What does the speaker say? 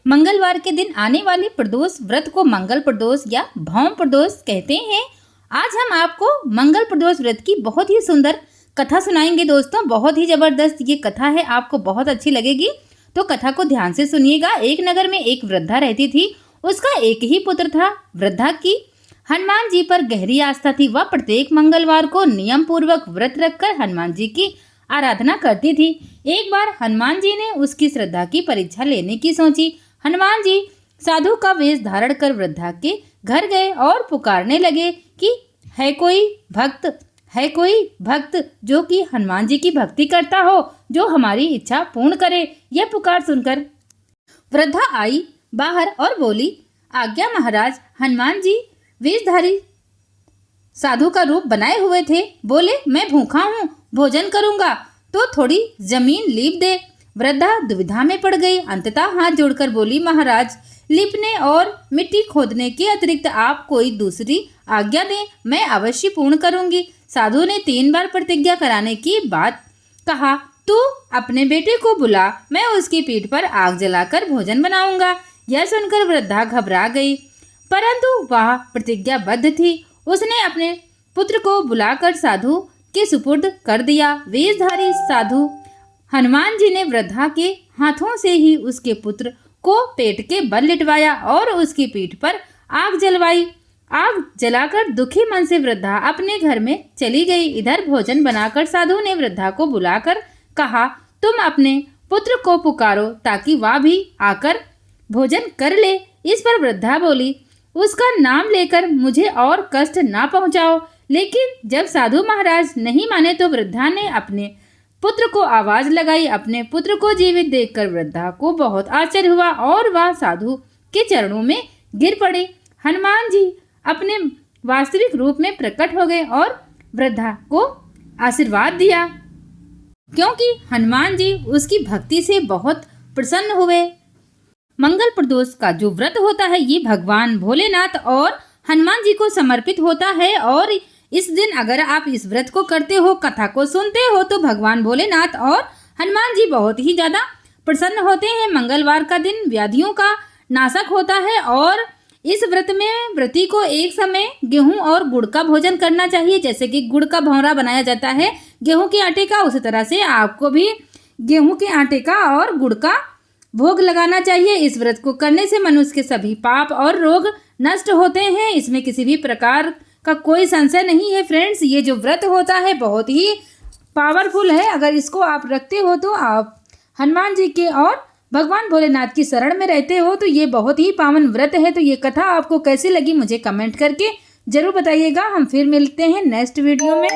मंगलवार के दिन आने वाले प्रदोष व्रत को मंगल प्रदोष या भौम प्रदोष कहते हैं। आज हम आपको मंगल प्रदोष व्रत की बहुत ही सुंदर कथा सुनाएंगे दोस्तों। बहुत ही जबरदस्त ये कथा है, आपको बहुत अच्छी लगेगी, तो कथा को ध्यान से सुनिएगा। एक नगर में एक वृद्धा रहती थी। उसका एक ही पुत्र था। वृद्धा की हनुमान जी पर गहरी आस्था थी। वह प्रत्येक मंगलवार को नियम पूर्वक व्रत रखकर हनुमान जी की आराधना करती थी। एक बार हनुमान जी ने उसकी श्रद्धा की परीक्षा लेने की सोची। हनुमान जी साधु का वेश धारण कर वृद्धा के घर गए और पुकारने लगे कि है कोई भक्त जो कि हनुमान जी की भक्ति करता हो, जो हमारी इच्छा पूर्ण करे। यह पुकार सुनकर वृद्धा आई बाहर और बोली, आज्ञा महाराज। हनुमान जी वेशधारी साधु का रूप बनाए हुए थे। बोले, मैं भूखा हूँ, भोजन करूँगा तो थोड़ी जमीन लीप दे। वृद्धा दुविधा में पड़ गई। अंततः हाथ जोड़कर बोली, महाराज, लिपने और मिट्टी खोदने के अतिरिक्त आप कोई दूसरी आज्ञा दें, मैं अवश्य पूर्ण करूंगी। साधु ने 3 बार प्रतिज्ञा कराने की बात कहा, तू अपने बेटे को बुला, मैं उसकी पीठ पर आग जलाकर भोजन बनाऊंगा। यह सुनकर वृद्धा घबरा गई, परंतु वह प्रतिज्ञाबद्ध थी। उसने अपने पुत्र को बुलाकर साधु के सुपुर्द कर दिया। वेशधारी साधु हनुमान जी ने वृद्धा के हाथों से ही उसके पुत्र को पेट के बल लिटवाया और उसकी पीठ पर आग जलवाई। आग जलाकर दुखी मन से वृद्धा अपने घर में चली गई। इधर भोजन बनाकर साधु ने वृद्धा को बुलाकर कहा, तुम अपने पुत्र को पुकारो ताकि वह भी आकर भोजन कर ले। इस पर वृद्धा बोली, उसका नाम लेकर मुझे और कष्ट ना पहुंचाओ। लेकिन जब साधु महाराज नहीं माने तो वृद्धा ने अपने पुत्र को आवाज लगाई। अपने पुत्र को जीवित देखकर वृद्धा को बहुत आश्चर्य हुआ और वह साधु के चरणों में गिर पड़े। हनुमान जी अपने वास्तविक रूप में प्रकट हो गए और वृद्धा को आशीर्वाद दिया, क्योंकि हनुमान जी उसकी भक्ति से बहुत प्रसन्न हुए। मंगल प्रदोष का जो व्रत होता है ये भगवान भोलेनाथ और हनुमान जी को समर्पित होता है। और इस दिन अगर आप इस व्रत को करते हो, कथा को सुनते हो, तो भगवान भोलेनाथ और हनुमान जी बहुत ही ज़्यादा प्रसन्न होते हैं। मंगलवार का दिन व्याधियों का नाशक होता है और इस व्रत में व्रती को एक समय गेहूं और गुड़ का भोजन करना चाहिए। जैसे कि गुड़ का भौरा बनाया जाता है गेहूं के आटे का, उसी तरह से आपको भी गेहूं के आटे का और गुड़ का भोग लगाना चाहिए। इस व्रत को करने से मनुष्य के सभी पाप और रोग नष्ट होते हैं। इसमें किसी भी प्रकार का कोई संशय नहीं है। फ्रेंड्स, ये जो व्रत होता है बहुत ही पावरफुल है। अगर इसको आप रखते हो तो आप हनुमान जी के और भगवान भोलेनाथ की शरण में रहते हो, तो ये बहुत ही पावन व्रत है। तो ये कथा आपको कैसी लगी मुझे कमेंट करके जरूर बताइएगा। हम फिर मिलते हैं नेक्स्ट वीडियो में।